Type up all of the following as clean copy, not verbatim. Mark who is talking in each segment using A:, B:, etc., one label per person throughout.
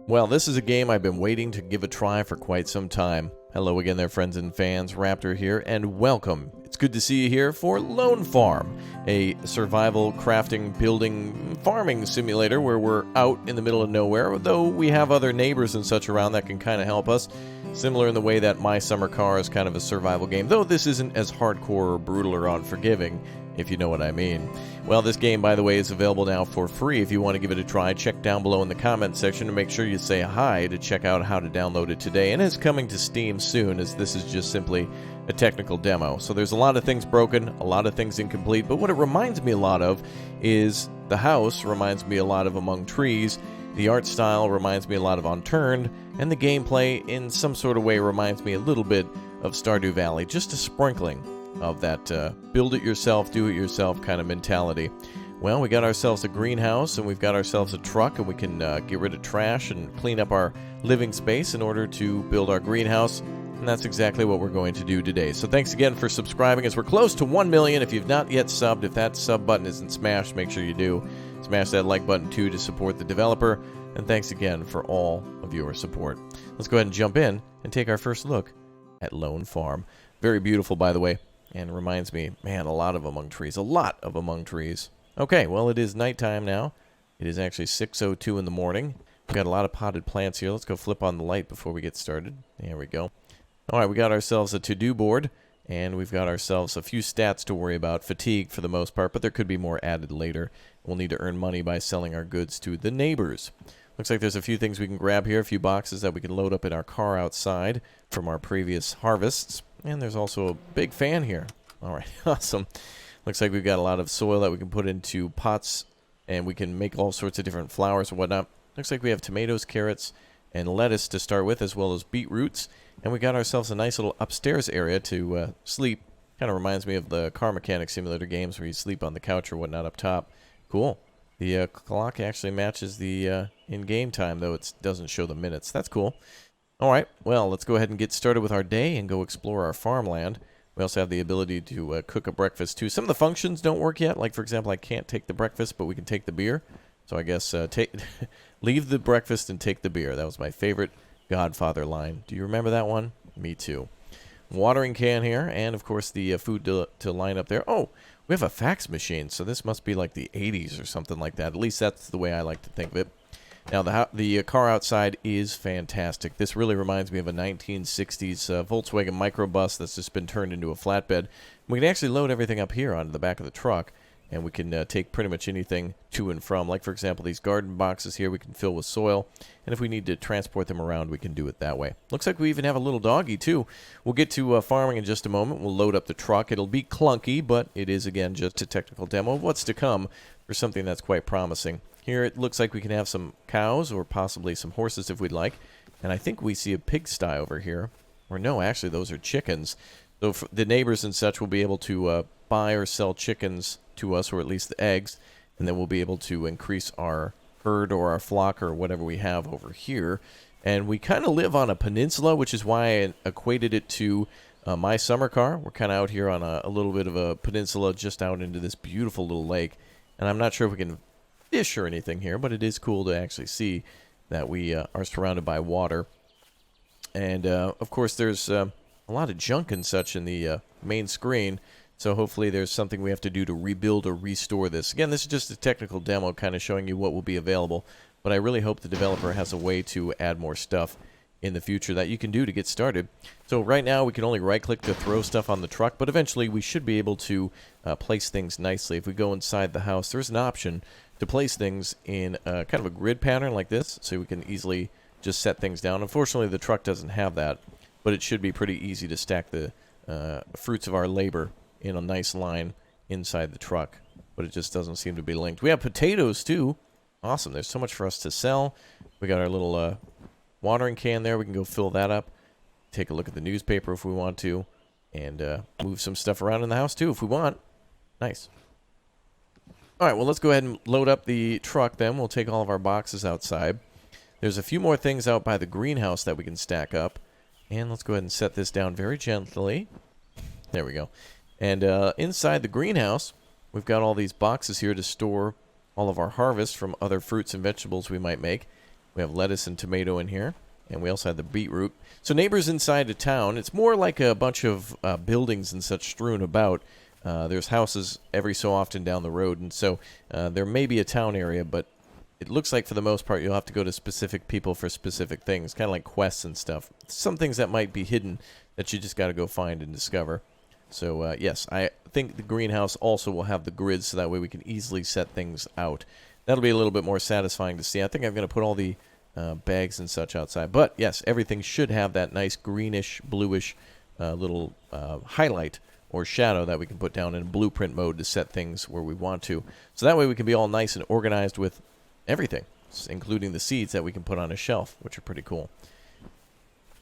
A: Well, this is a game I've been waiting to give a try for quite some time. Hello again there, friends and fans. Raptor here, and welcome. It's good to see you here for Lone Farm, a survival, crafting, building, farming simulator where we're out in the middle of nowhere, though we have other neighbors and such around that can kind of help us. Similar in the way that My Summer Car is kind of a survival game, though this isn't as hardcore or brutal or unforgiving, if you know what I mean. Well, this game, by the way, is available now for free. If you want to give it a try, check down below in the comments section and make sure you say hi to check out how to download it today. And it's coming to Steam soon, as this is just simply a technical demo. So there's a lot of things broken, a lot of things incomplete, but what it reminds me a lot of is the house reminds me a lot of Among Trees, the art style reminds me a lot of Unturned, and the gameplay in some sort of way reminds me a little bit of Stardew Valley, just a sprinkling of that build it yourself, do it yourself kind of mentality. Well, we got ourselves a greenhouse and we've got ourselves a truck, and we can get rid of trash and clean up our living space in order to build our greenhouse, and that's exactly what we're going to do today. So thanks again for subscribing, as we're close to 1 million. If you've not yet subbed, if that sub button isn't smashed, make sure you do. Smash that like button too to support the developer, and thanks again for all of your support. Let's go ahead and jump in and take our first look at Lone Farm. Very beautiful, by the way. And reminds me, man, a lot of Among Trees. A lot of Among Trees. Okay, well, it is nighttime now. It is actually 6:02 in the morning. We've got a lot of potted plants here. Let's go flip on the light before we get started. There we go. All right, we got ourselves a to-do board, and we've got ourselves a few stats to worry about. Fatigue for the most part, but there could be more added later. We'll need to earn money by selling our goods to the neighbors. Looks like there's a few things we can grab here, a few boxes that we can load up in our car outside from our previous harvests. And there's also a big fan here. All right, awesome. Looks like we've got a lot of soil that we can put into pots, and we can make all sorts of different flowers and whatnot. Looks like we have tomatoes, carrots, and lettuce to start with, as well as beetroots. And we got ourselves a nice little upstairs area to sleep. Kind of reminds me of the car mechanic simulator games where you sleep on the couch or whatnot up top. Cool. The clock actually matches the in-game time, though it doesn't show the minutes. That's cool. All right, well, let's go ahead and get started with our day and go explore our farmland. We also have the ability to cook a breakfast, too. Some of the functions don't work yet. Like, for example, I can't take the breakfast, but we can take the beer. So I guess leave the breakfast and take the beer. That was my favorite Godfather line. Do you remember that one? Me too. Watering can here, and, of course, the food to line up there. Oh, we have a fax machine, so this must be like the 80s or something like that. At least that's the way I like to think of it. Now, the car outside is fantastic. This really reminds me of a 1960s Volkswagen microbus that's just been turned into a flatbed. We can actually load everything up here onto the back of the truck, and we can take pretty much anything to and from. Like, for example, these garden boxes here we can fill with soil, and if we need to transport them around, we can do it that way. Looks like we even have a little doggy, too. We'll get to farming in just a moment. We'll load up the truck. It'll be clunky, but it is, again, just a technical demo of what's to come for something that's quite promising. Here it looks like we can have some cows or possibly some horses if we'd like. And I think we see a pigsty over here. Or no, actually those are chickens. So for the neighbors and such will be able to buy or sell chickens to us, or at least the eggs. And then we'll be able to increase our herd or our flock or whatever we have over here. And we kind of live on a peninsula, which is why I equated it to My Summer Car. We're kind of out here on a little bit of a peninsula just out into this beautiful little lake. And I'm not sure if we can fish or anything here, but it is cool to actually see that we are surrounded by water. And of course there's a lot of junk and such in the main screen, so hopefully there's something we have to do to rebuild or restore this. Again, this is just a technical demo kind of showing you what will be available, but I really hope the developer has a way to add more stuff in the future that you can do to get started. So right now we can only right click to throw stuff on the truck, but eventually we should be able to place things nicely. If we go inside the house, there's an option to place things in kind of a grid pattern like this, so we can easily just set things down. Unfortunately, the truck doesn't have that, but it should be pretty easy to stack the fruits of our labor in a nice line inside the truck, but it just doesn't seem to be linked. We have potatoes, too. Awesome. There's so much for us to sell. We got our little watering can there. We can go fill that up, take a look at the newspaper if we want to, and move some stuff around in the house, too, if we want. Nice. All right, well, let's go ahead and load up the truck then. We'll take all of our boxes outside. There's a few more things out by the greenhouse that we can stack up. And let's go ahead and set this down very gently. There we go. And inside the greenhouse, we've got all these boxes here to store all of our harvest from other fruits and vegetables we might make. We have lettuce and tomato in here. And we also have the beetroot. So neighbors inside the town. It's more like a bunch of buildings and such strewn about. There's houses every so often down the road. And so there may be a town area, but it looks like for the most part you'll have to go to specific people for specific things. Kind of like quests and stuff. Some things that might be hidden that you just got to go find and discover. So yes, I think the greenhouse also will have the grids so that way we can easily set things out. That'll be a little bit more satisfying to see. I think I'm going to put all the bags and such outside. But yes, everything should have that nice greenish, bluish little highlight or shadow that we can put down in blueprint mode to set things where we want to. So that way we can be all nice and organized with everything, including the seeds that we can put on a shelf, which are pretty cool.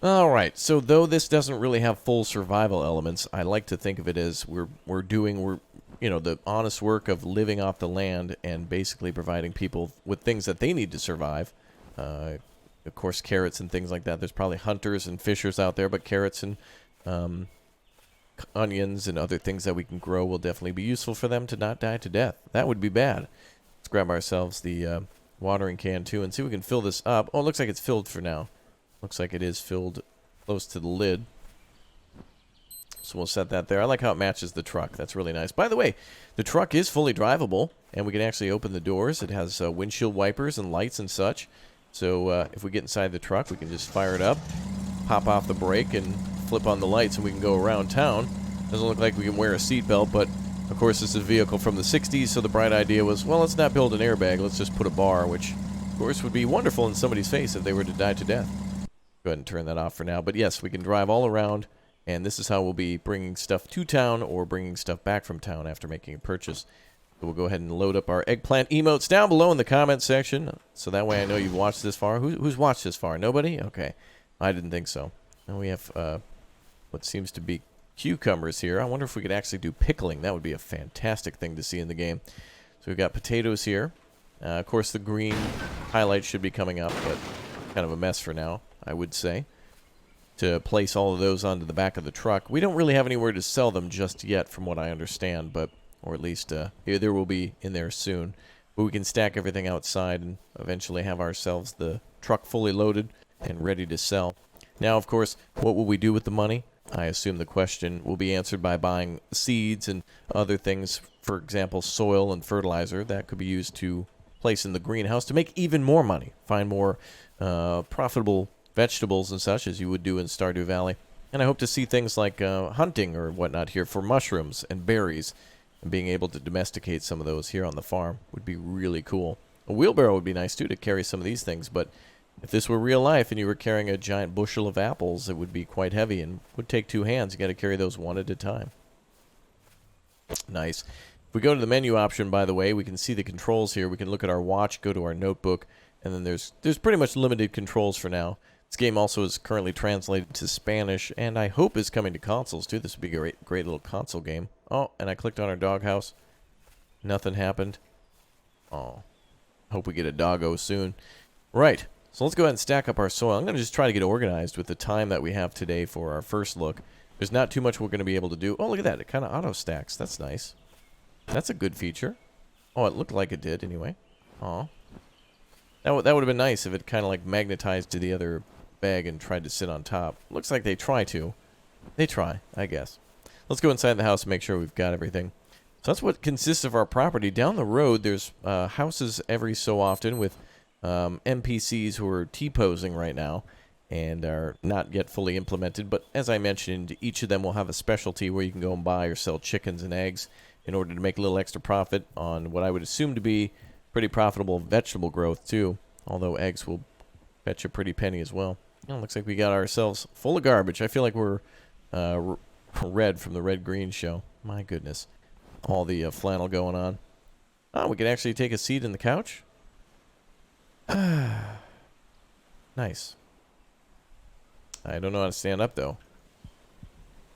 A: Alright, so though this doesn't really have full survival elements, I like to think of it as we're doing the honest work of living off the land and basically providing people with things that they need to survive. Of course, carrots and things like that. There's probably hunters and fishers out there, but carrots and onions and other things that we can grow will definitely be useful for them to not die to death. That would be bad. Let's grab ourselves the watering can too and see if we can fill this up. Oh, it looks like it's filled for now. Looks like it is filled close to the lid. So we'll set that there. I like how it matches the truck. That's really nice. By the way, the truck is fully drivable, and we can actually open the doors. It has windshield wipers and lights and such. So if we get inside the truck, we can just fire it up, pop off the brake, and flip on the lights, and we can go around town. Doesn't look like we can wear a seatbelt, but of course this is a vehicle from the 60s, so the bright idea was, well, let's not build an airbag. Let's just put a bar, which, of course, would be wonderful in somebody's face if they were to die to death. Go ahead and turn that off for now. But yes, we can drive all around, and this is how we'll be bringing stuff to town or bringing stuff back from town after making a purchase. So we'll go ahead and load up our eggplant emotes down below in the comments section, so that way I know you've watched this far. Who's watched this far? Nobody? Okay. I didn't think so. And we have what seems to be cucumbers here. I wonder if we could actually do pickling. That would be a fantastic thing to see in the game. So we've got potatoes here. Of course, the green highlights should be coming up, but kind of a mess for now, I would say, to place all of those onto the back of the truck. We don't really have anywhere to sell them just yet, from what I understand, but or at least there will be in there soon. But we can stack everything outside and eventually have ourselves the truck fully loaded and ready to sell. Now, of course, what will we do with the money? I assume the question will be answered by buying seeds and other things, for example, soil and fertilizer that could be used to place in the greenhouse to make even more money, find more profitable vegetables and such as you would do in Stardew Valley. And I hope to see things like hunting or whatnot here for mushrooms and berries, and being able to domesticate some of those here on the farm would be really cool. A wheelbarrow would be nice too to carry some of these things, but if this were real life and you were carrying a giant bushel of apples, it would be quite heavy and would take 2 hands. You got to carry those one at a time. Nice. If we go to the menu option, by the way, we can see the controls here. We can look at our watch, go to our notebook, and then there's pretty much limited controls for now. This game also is currently translated to Spanish, and I hope is coming to consoles too. This would be a great little console game. Oh, and I clicked on our doghouse. Nothing happened. Oh, hope we get a doggo soon. Right, so let's go ahead and stack up our soil. I'm going to just try to get organized with the time that we have today for our first look. There's not too much we're going to be able to do. Oh, look at that. It kind of auto-stacks. That's nice. That's a good feature. Oh, it looked like it did anyway. Oh, that would have been nice if it kind of like magnetized to the other bag and tried to sit on top. Looks like they try to. They try, I guess. Let's go inside the house and make sure we've got everything. So that's what consists of our property. Down the road, there's houses every so often with NPCs who are T-posing right now and are not yet fully implemented. But as I mentioned, each of them will have a specialty where you can go and buy or sell chickens and eggs in order to make a little extra profit on what I would assume to be pretty profitable vegetable growth too. Although eggs will fetch a pretty penny as well. Oh, looks like we got ourselves full of garbage. I feel like we're Red from the Red-Green show. My goodness. All the flannel going on. Oh, we can actually take a seat in the couch? Nice. I don't know how to stand up, though.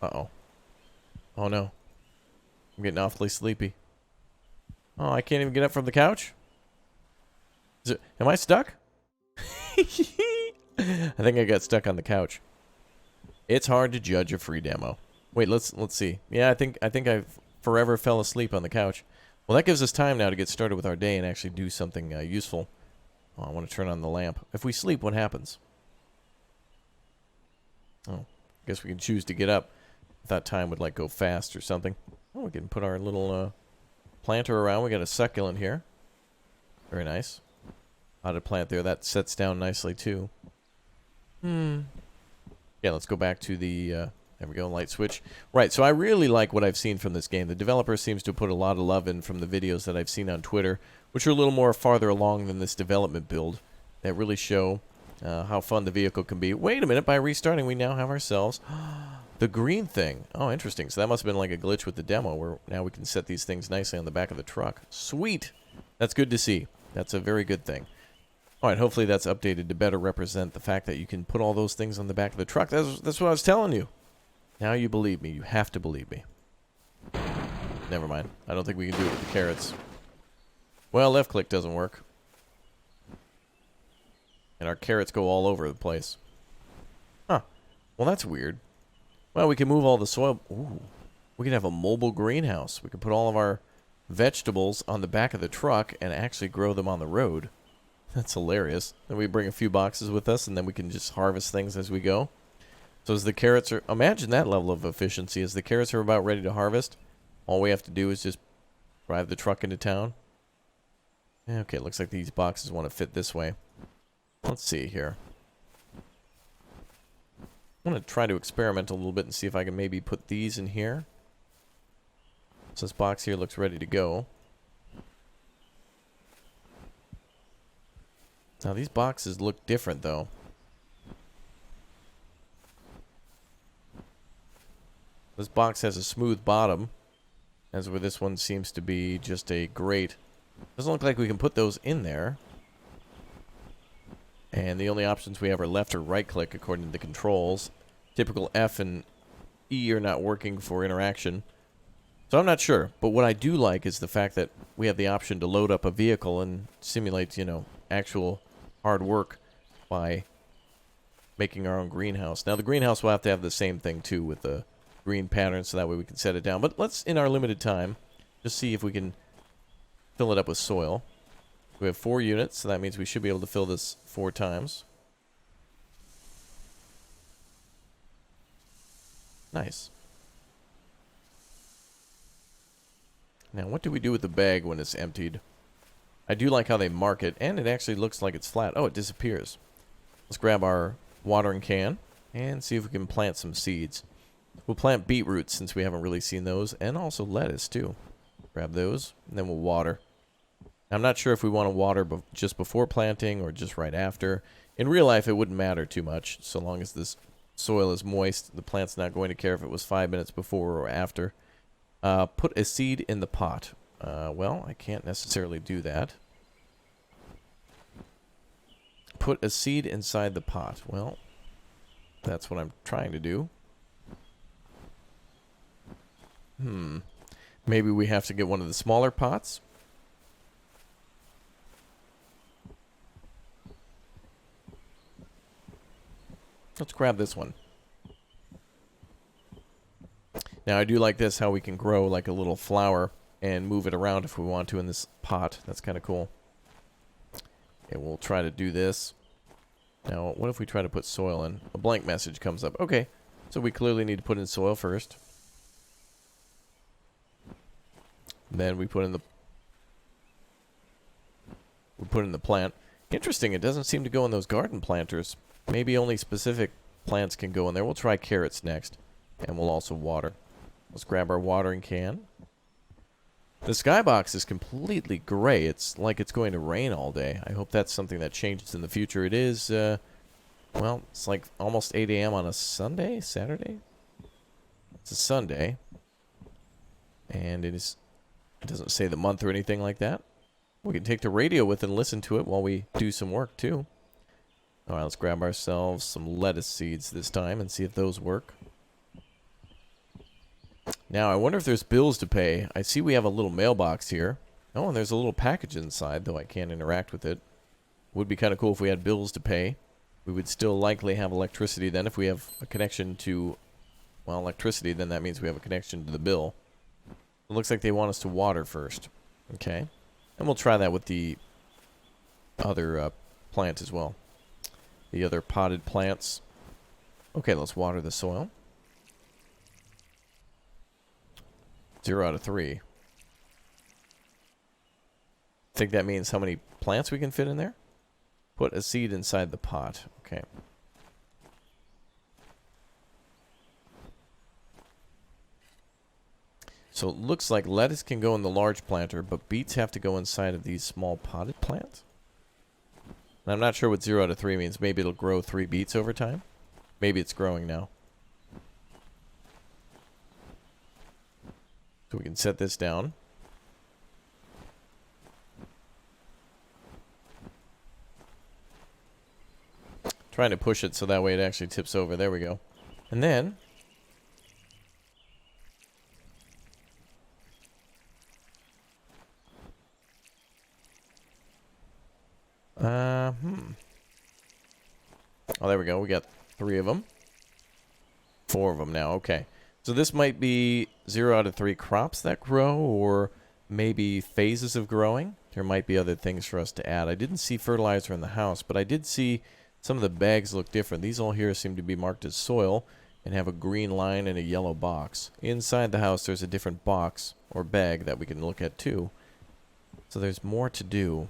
A: Uh-oh. Oh, no. I'm getting awfully sleepy. Oh, I can't even get up from the couch? Am I stuck? I think I got stuck on the couch. It's hard to judge a free demo. Wait, let's see. Yeah, I think I forever fell asleep on the couch. Well, that gives us time now to get started with our day and actually do something useful. Oh, I want to turn on the lamp. If we sleep, what happens? Oh, I guess we can choose to get up. I thought time would, like, go fast or something. Oh, we can put our little planter around. We got a succulent here. Very nice. Potted plant there. That sets down nicely, too. Yeah, let's go back to the... there we go, light switch. Right, so I really like what I've seen from this game. The developer seems to put a lot of love in from the videos that I've seen on Twitter, which are a little more farther along than this development build, that really show how fun the vehicle can be. Wait a minute, by restarting, we now have ourselves the green thing. Oh, interesting. So that must have been like a glitch with the demo, where now we can set these things nicely on the back of the truck. Sweet! That's good to see. That's a very good thing. All right, hopefully that's updated to better represent the fact that you can put all those things on the back of the truck. That's what I was telling you. Now you believe me. You have to believe me. Never mind. I don't think we can do it with the carrots. Well, left click doesn't work. And our carrots go all over the place. Huh. Well, that's weird. Well, we can move all the soil. Ooh. We can have a mobile greenhouse. We can put all of our vegetables on the back of the truck and actually grow them on the road. That's hilarious. Then we bring a few boxes with us, and then we can just harvest things as we go. So as the carrots are... Imagine that level of efficiency. As the carrots are about ready to harvest, all we have to do is just drive the truck into town. Okay, looks like these boxes want to fit this way. Let's see here. I'm going to try to experiment a little bit and see if I can maybe put these in here. So this box here looks ready to go. Now these boxes look different though. This box has a smooth bottom, as where this one seems to be just a grate. Doesn't look like we can put those in there. And the only options we have are left or right click according to the controls. Typical F and E are not working for interaction. So I'm not sure, but what I do like is the fact that we have the option to load up a vehicle and simulate, you know, actual hard work by making our own greenhouse. Now the greenhouse will have to have the same thing too with the green pattern, so that way we can set it down. But let's, in our limited time, just see if we can fill it up with soil. We have 4 units, so that means we should be able to fill this 4 times. Nice. Now, what do we do with the bag when it's emptied? I do like how they mark it, and it actually looks like it's flat. Oh, it disappears. Let's grab our watering can and see if we can plant some seeds. We'll plant beetroots since we haven't really seen those, and also lettuce too. Grab those, and then we'll water. I'm not sure if we want to water just before planting or just right after. In real life, it wouldn't matter too much. So long as this soil is moist, the plant's not going to care if it was 5 minutes before or after. Put a seed in the pot. Well, I can't necessarily do that. Put a seed inside the pot. Well, that's what I'm trying to do. Maybe we have to get one of the smaller pots. Let's grab this one. Now, I do like this, how we can grow like a little flower and move it around if we want to in this pot. That's kind of cool. Okay, we'll try to do this. Now, what if we try to put soil in? A blank message comes up. Okay, so we clearly need to put in soil first. Then we put in the plant. Interesting, it doesn't seem to go in those garden planters. Maybe only specific plants can go in there. We'll try carrots next, and we'll also water. Let's grab our watering can. The skybox is completely gray. It's like it's going to rain all day. I hope that's something that changes in the future. It is, well, it's like almost 8 a.m. on a Sunday? Saturday? It's a Sunday. And it doesn't say the month or anything like that. We can take the radio with and listen to it while we do some work, too. All right, let's grab ourselves some lettuce seeds this time and see if those work. Now, I wonder if there's bills to pay. I see we have a little mailbox here. Oh, and there's a little package inside, though I can't interact with it. Would be kind of cool if we had bills to pay. We would still likely have electricity then if we have a connection to, well, electricity, then that means we have a connection to the bill. It looks like they want us to water first. Okay. And we'll try that with the other plant as well. The other potted plants. Okay, let's water the soil. 0 out of 3. I think that means how many plants we can fit in there? Put a seed inside the pot. Okay. So it looks like lettuce can go in the large planter, but beets have to go inside of these small potted plants. And I'm not sure what 0 out of 3 means. Maybe it'll grow 3 beets over time. Maybe it's growing now. So we can set this down. Trying to push it so that way it actually tips over. There we go. And then oh, there we go. We got 3 of them. 4 of them now. Okay. So this might be 0 out of 3 crops that grow, or maybe phases of growing. There might be other things for us to add. I didn't see fertilizer in the house, but I did see some of the bags look different. These all here seem to be marked as soil and have a green line and a yellow box. Inside the house, there's a different box or bag that we can look at too. So there's more to do.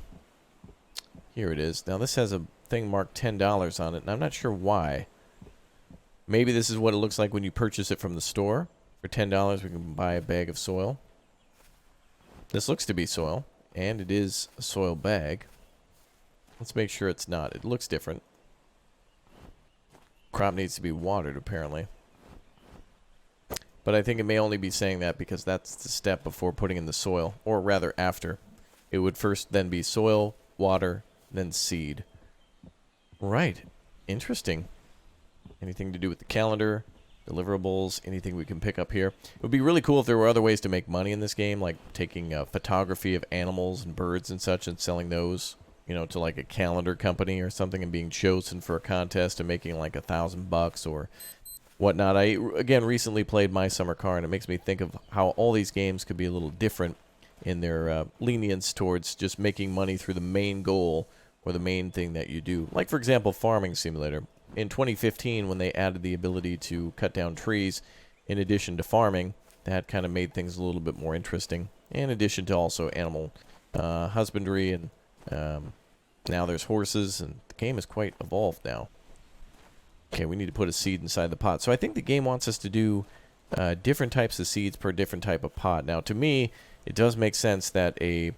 A: Here it is. Now this has a thing marked $10 on it, and I'm not sure why. Maybe this is what it looks like when you purchase it from the store. For $10, we can buy a bag of soil. This looks to be soil, and it is a soil bag. Let's make sure it's not. It looks different. Crop needs to be watered, apparently. But I think it may only be saying that because that's the step before putting in the soil, or rather after. It would first then be soil, water, then seed. Right. Interesting. Anything to do with the calendar, deliverables, anything we can pick up here. It would be really cool if there were other ways to make money in this game, like taking photography of animals and birds and such and selling those, you know, to like a calendar company or something and being chosen for a contest and making like $1,000 or whatnot. I, again, recently played My Summer Car, and it makes me think of how all these games could be a little different in their lenience towards just making money through the main goal or the main thing that you do. Like, for example, Farming Simulator. In 2015, when they added the ability to cut down trees in addition to farming, that kind of made things a little bit more interesting. In addition to also animal husbandry, and now there's horses, and the game is quite evolved now. Okay, we need to put a seed inside the pot. So I think the game wants us to do different types of seeds per different type of pot. Now, to me, it does make sense that a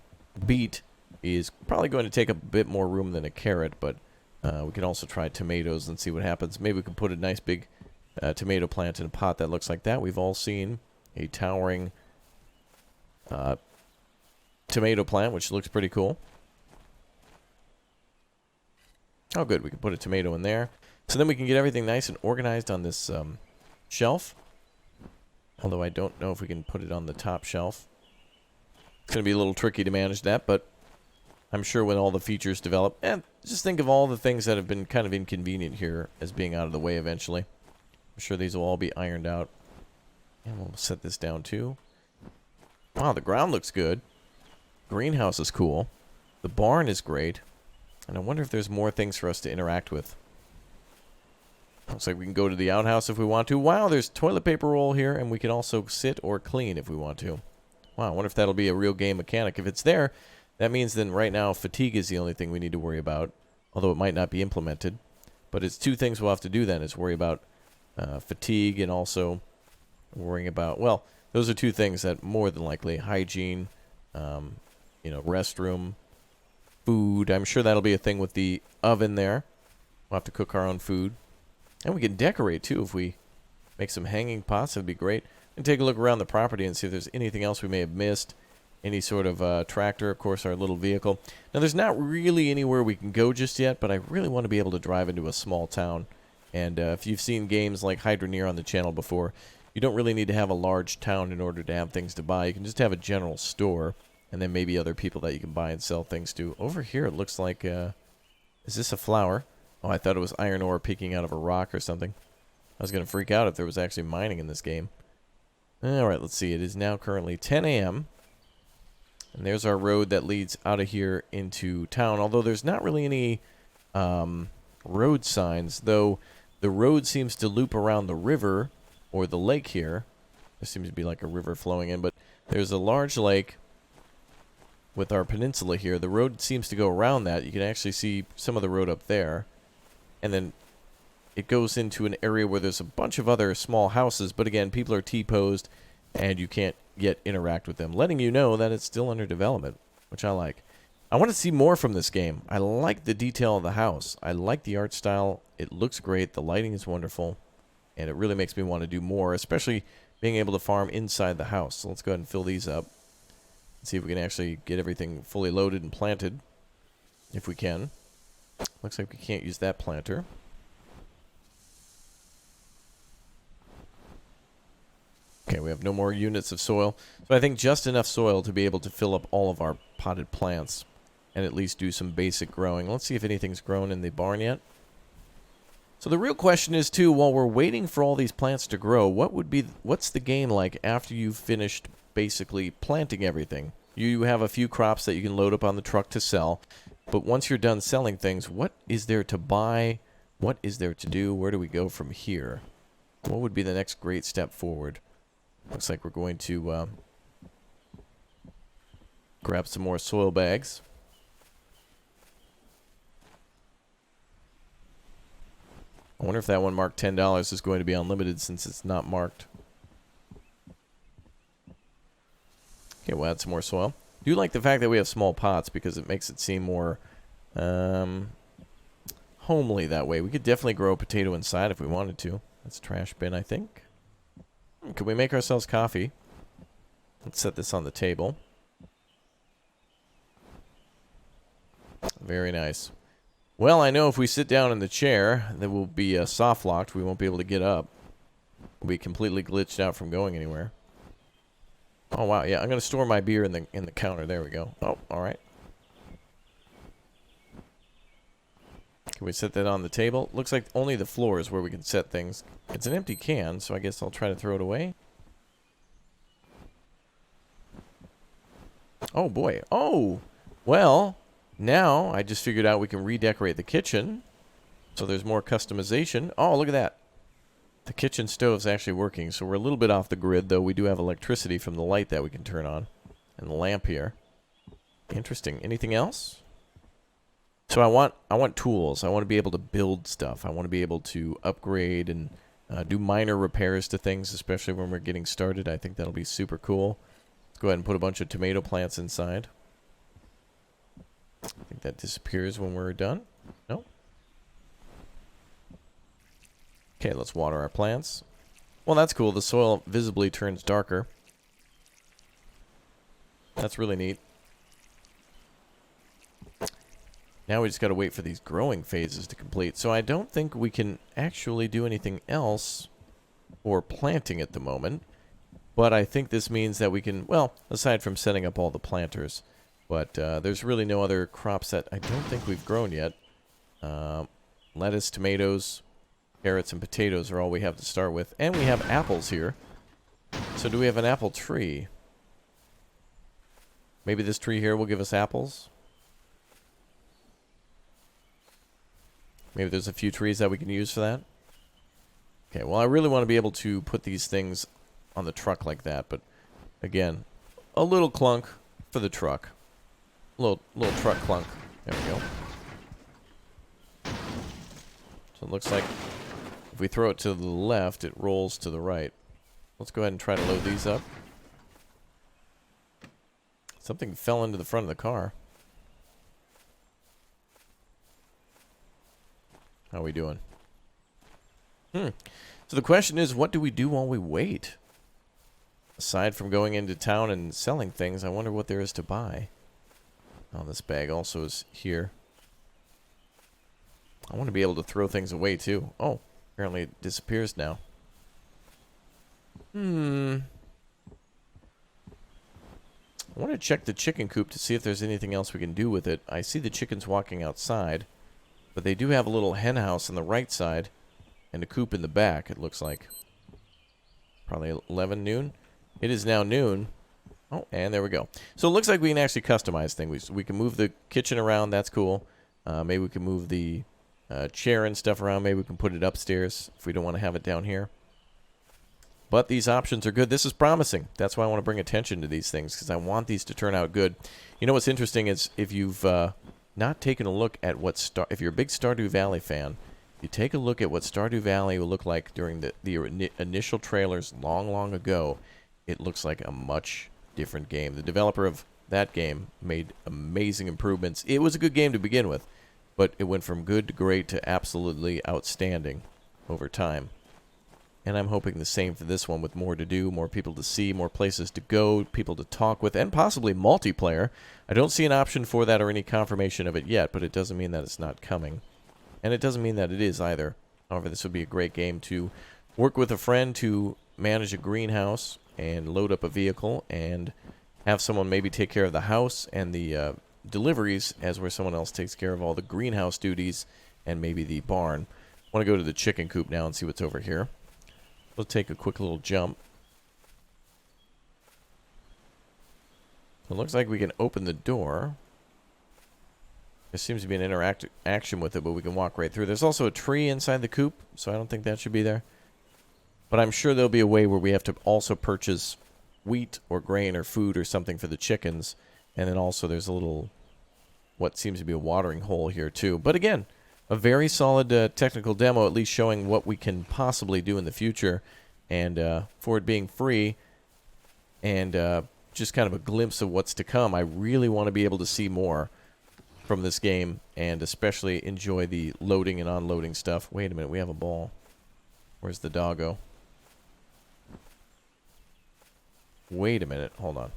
A: beet is probably going to take a bit more room than a carrot, but we can also try tomatoes and see what happens. Maybe we can put a nice big tomato plant in a pot that looks like that. We've all seen a towering tomato plant, which looks pretty cool. Oh, good. We can put a tomato in there. So then we can get everything nice and organized on this shelf. Although I don't know if we can put it on the top shelf. It's going to be a little tricky to manage that, but I'm sure when all the features develop, and just think of all the things that have been kind of inconvenient here as being out of the way eventually. I'm sure these will all be ironed out. And we'll set this down too. Wow, the ground looks good. Greenhouse is cool. The barn is great. And I wonder if there's more things for us to interact with. Looks like we can go to the outhouse if we want to. Wow, there's toilet paper roll here, and we can also sit or clean if we want to. Wow, I wonder if that'll be a real game mechanic. If it's there, that means then right now fatigue is the only thing we need to worry about, although it might not be implemented. But it's 2 things we'll have to do then, is worry about fatigue and also worrying about, well, those are 2 things that more than likely, hygiene, you know, restroom, food. I'm sure that'll be a thing with the oven there. We'll have to cook our own food. And we can decorate too if we make some hanging pots. That'd be great. And take a look around the property and see if there's anything else we may have missed. Any sort of tractor, of course, our little vehicle. Now, there's not really anywhere we can go just yet, but I really want to be able to drive into a small town. And if you've seen games like Hydroneer on the channel before, you don't really need to have a large town in order to have things to buy. You can just have a general store, and then maybe other people that you can buy and sell things to. Over here, it looks like, is this a flower? Oh, I thought it was iron ore peeking out of a rock or something. I was going to freak out if there was actually mining in this game. Alright, let's see. It is now currently 10 a.m., and there's our road that leads out of here into town. Although there's not really any road signs, though the road seems to loop around the river or the lake here. There seems to be like a river flowing in, but there's a large lake with our peninsula here. The road seems to go around that. You can actually see some of the road up there. And then it goes into an area where there's a bunch of other small houses, but again, people are T-posed, and you can't yet interact with them, letting you know that it's still under development, which I like. I want to see more from this game. I like the detail of the house. I like the art style. It looks great. The lighting is wonderful, and it really makes me want to do more, especially being able to farm inside the house. So let's go ahead and fill these up and see if we can actually get everything fully loaded and planted, if we can. Looks like we can't use that planter. Okay, we have no more units of soil. So I think just enough soil to be able to fill up all of our potted plants and at least do some basic growing. Let's see if anything's grown in the barn yet. So the real question is, too, while we're waiting for all these plants to grow, what's the game like after you've finished basically planting everything? You have a few crops that you can load up on the truck to sell, but once you're done selling things, what is there to buy? What is there to do? Where do we go from here? What would be the next great step forward? Looks like we're going to grab some more soil bags. I wonder if that one marked $10 is going to be unlimited since it's not marked. Okay, we'll add some more soil. I do like the fact that we have small pots because it makes it seem more homely that way. We could definitely grow a potato inside if we wanted to. That's a trash bin, I think. Could we make ourselves coffee? Let's set this on the table. Very nice. Well, I know if we sit down in the chair, that will be soft locked. We won't be able to get up. We'll be completely glitched out from going anywhere. Oh wow, yeah, I'm gonna store my beer in the counter. There we go. Oh, all right. Can we set that on the table? Looks like only the floor is where we can set things. It's an empty can, so I guess I'll try to throw it away. Oh boy. Oh, well. Now, I just figured out we can redecorate the kitchen, so there's more customization. Oh, look at that. The kitchen stove's actually working, so we're a little bit off the grid, though we do have electricity from the light that we can turn on, and the lamp here. Interesting. Anything else? So I want tools. I want to be able to build stuff. I want to be able to upgrade and do minor repairs to things, especially when we're getting started. I think that'll be super cool. Let's go ahead and put a bunch of tomato plants inside. I think that disappears when we're done. No? Okay, let's water our plants. Well, that's cool. The soil visibly turns darker. That's really neat. Now we just got to wait for these growing phases to complete. So I don't think we can actually do anything else for planting at the moment. But I think this means that we can, well, aside from setting up all the planters. But there's really no other crops that I don't think we've grown yet. Lettuce, tomatoes, carrots, and potatoes are all we have to start with. And we have apples here. So do we have an apple tree? Maybe this tree here will give us apples? Maybe there's a few trees that we can use for that? Okay, well, I really want to be able to put these things on the truck like that. But, again, a little clunk for the truck. Little truck clunk. There we go. So it looks like if we throw it to the left, it rolls to the right. Let's go ahead and try to load these up. Something fell into the front of the car. How are we doing? So the question is, what do we do while we wait? Aside from going into town and selling things, I wonder what there is to buy. Oh, this bag also is here. I want to be able to throw things away, too. Oh, apparently it disappears now. I want to check the chicken coop to see if there's anything else we can do with it. I see the chickens walking outside, but they do have a little hen house on the right side and a coop in the back, it looks like. Probably 11 noon. It is now noon. Oh, and there we go. So it looks like we can actually customize things. We can move the kitchen around. That's cool. Maybe we can move the chair and stuff around. Maybe we can put it upstairs if we don't want to have it down here. But these options are good. This is promising. That's why I want to bring attention to these things, because I want these to turn out good. You know what's interesting is if you've not taken a look at what if you're a big Stardew Valley fan, you take a look at what Stardew Valley will look like during the initial trailers long ago. It looks like a much different game. The developer of that game made amazing improvements. It was a good game to begin with, but it went from good to great to absolutely outstanding over time. And I'm hoping the same for this one, with more to do, more people to see, more places to go, people to talk with, and possibly multiplayer. I don't see an option for that or any confirmation of it yet, but it doesn't mean that it's not coming. And it doesn't mean that it is either. However, this would be a great game to work with a friend to manage a greenhouse and load up a vehicle and have someone maybe take care of the house and the deliveries, as where someone else takes care of all the greenhouse duties and maybe the barn. I want to go to the chicken coop now and see what's over here. We'll take a quick little jump. It looks like we can open the door. There seems to be an interaction with it, but we can walk right through. There's also a tree inside the coop, so I don't think that should be there. But I'm sure there'll be a way where we have to also purchase wheat or grain or food or something for the chickens. And then also there's a little, what seems to be a watering hole here too. But again, a very solid technical demo, at least showing what we can possibly do in the future. And for it being free and just kind of a glimpse of what's to come, I really want to be able to see more from this game and especially enjoy the loading and unloading stuff. Wait a minute, we have a ball. Where's the doggo? Wait a minute, hold on.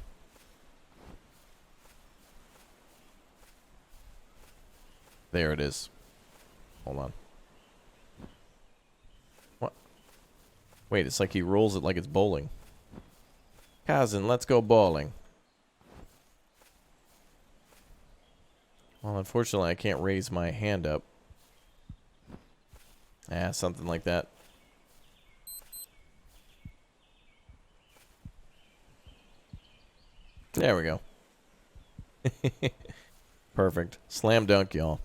A: There it is. Hold on. What? Wait, it's like he rolls it like it's bowling. Cousin, let's go bowling. Well, unfortunately, I can't raise my hand up. Something like that. There we go. Perfect. Slam dunk, y'all.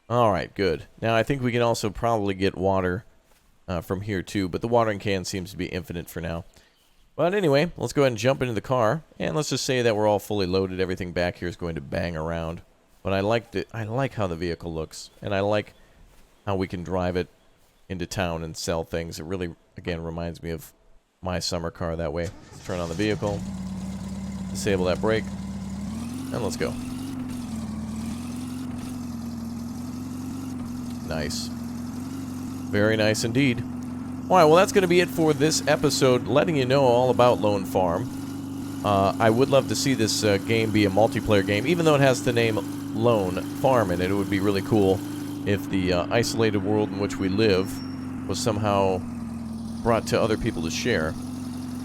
A: Alright, good. Now, I think we can also probably get water from here, too. But the watering can seems to be infinite for now. But anyway, let's go ahead and jump into the car. And let's just say that we're all fully loaded. Everything back here is going to bang around. But I like how the vehicle looks. And I like how we can drive it into town and sell things. It really, again, reminds me of my summer car that way. Turn on the vehicle. Disable that brake. And let's go. Nice. Very nice indeed. Alright, well that's going to be it for this episode, letting you know all about Lone Farm. I would love to see this game be a multiplayer game, even though it has the name Lone Farm in it. It would be really cool if the isolated world in which we live was somehow brought to other people to share.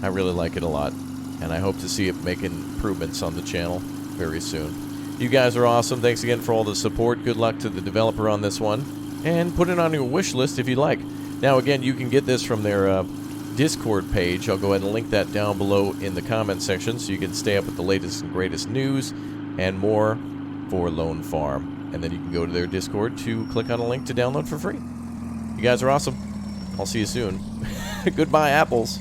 A: I really like it a lot, and I hope to see it making improvements on the channel very soon. You guys are awesome. Thanks again for all the support. Good luck to the developer on this one. And put it on your wish list if you'd like. Now, again, you can get this from their Discord page. I'll go ahead and link that down below in the comment section so you can stay up with the latest and greatest news and more for Lone Farm. And then you can go to their Discord to click on a link to download for free. You guys are awesome. I'll see you soon. Goodbye, apples.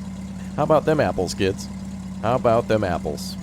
A: How about them apples, kids? How about them apples?